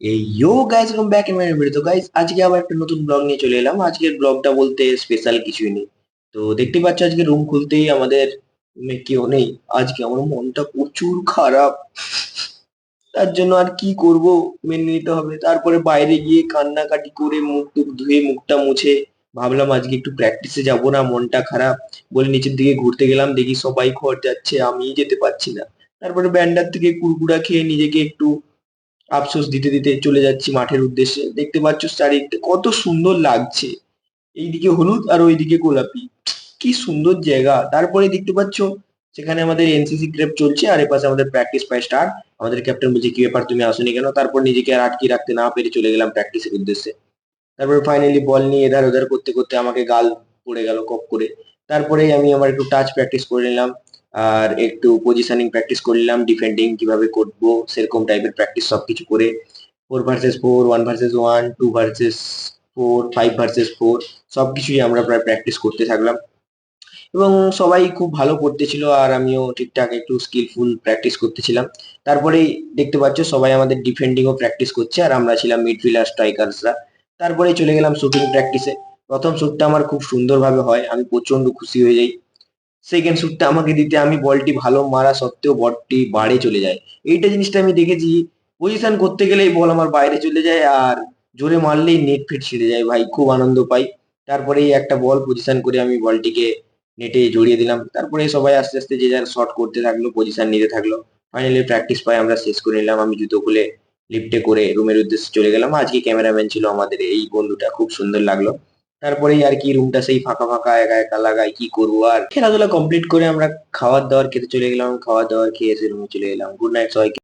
এই yo guys, welcome back in my video. তো guys, আজকে আবার একটা নতুন ব্লগ নিয়ে চলে এলাম। আজকের ব্লগটা বলতে স্পেশাল কিছুই নেই। তো দেখতে পাচ্ছ, আজকে রুম খুলতেই আমাদের রুমে কেউ নেই। আজকে আমার মনটা প্রচুর খারাপ। তার জন্য আর কি করব, মেনে নিতে হবে। তারপরে বাইরে গিয়ে কান্নাকাটি করে মুখ টুক ধুয়ে মুখটা মুছে ভাবলাম আজকে একটু প্র্যাকটিসে যাব না, মনটা খারাপ বলে নিচের দিকে ঘুরতে গেলাম। দেখি সবাই ঘর যাচ্ছে, আমি যেতে পারছি না। তারপরে ব্যান্ডার থেকে কুড়কুড়া খেয়ে নিজেকে একটু আফসোস দিতে দিতে চলে যাচ্ছি মাঠের উদ্দেশ্যে। দেখতে পাচ্ছ চারিদিকটা কত সুন্দর লাগছে, এইদিকে হলুদ আর ওইদিকে গোলাপি। কি সুন্দর জায়গা। তারপরে দেখতে পাচ্ছ সেখানে আমাদের এনসিসি ক্রেপ চলছে, আর এপাশে আমাদের প্র্যাকটিস প্রায় স্টার্ট। আমাদের ক্যাপ্টেন বলছে, কি ব্যাপার তুমি আসোনি কেন? তারপর নিজেকে আর আটকে রাখতে না পেরে চলে গেলাম প্র্যাকটিসের উদ্দেশ্যে। তারপরে ফাইনালি বল নিয়ে এধার ওধার করতে করতে আমাকে গাল পড়ে গেল কপ করে। তারপরেই আমি আমার একটু টাচ প্র্যাকটিস করে নিলাম, আর একটু পজিশনিং প্র্যাকটিস করে নিলাম, ডিফেন্ডিং কিভাবে করবো সেরকম টাইপের প্র্যাকটিস সবকিছু করে 4 ভার্সেস 4, 1 ভার্সেস 1, 2 ভার্সেস 4, 5 ভার্সেস 4 সবকিছুই আমরা প্রায় প্র্যাকটিস করতে থাকলাম। এবং সবাই খুব ভালো করতেছিল, আর আমিও ঠিকঠাক একটু স্কিলফুল প্র্যাকটিস করতেছিলাম। তারপরেই দেখতে পাচ্ছ সবাই আমাদের ডিফেন্ডিংও প্র্যাকটিস করছে, আর আমরা ছিলাম মিডফিল্ডার স্ট্রাইকার্সরা। তারপরেই চলে গেলাম শুটিং প্র্যাকটিসে। প্রথম শুটটা আমার খুব সুন্দরভাবে হয়, আমি প্রচন্ড খুশি হয়ে যাই। সেকেন্ড শুটটা আমাকে দিতে আমি বলটি ভালো মারা সত্ত্বেও বলটি বাইরে চলে যায়। এইটা জিনিসটা আমি দেখেছি, পজিশন করতে গেলেই বল আমার বাইরে চলে যায়, আর জোরে মারলেই নেট ফিট ছিঁড়ে যায়। ভাই খুব আনন্দ পাই। তারপরেই একটা বল পজিশন করে আমি বলটিকে নেটে জড়িয়ে দিলাম। তারপরে সবাই আস্তে আস্তে যে যার শট করতে থাকলো, পজিশন নিতে থাকলো। ফাইনালি প্র্যাকটিস পাই আমরা শেষ করে নিলাম। আমি জুতো খুলে লিফটে করে রুমের উদ্দেশ্যে চলে গেলাম। আজকে ক্যামেরাম্যান ছিল আমাদের এই বন্ধুটা, খুব সুন্দর লাগলো। তারপরেই আর কি রুমটা সেই ফাঁকা ফাঁকা একা একা লাগায়, কি করবো আর। খেলাধুলা কমপ্লিট করে আমরা খাবার দাবার খেতে চলে গেলাম। খাবার দাবার খেয়ে এসে রুমে চলে এলাম। গুড নাইট সবাইকে।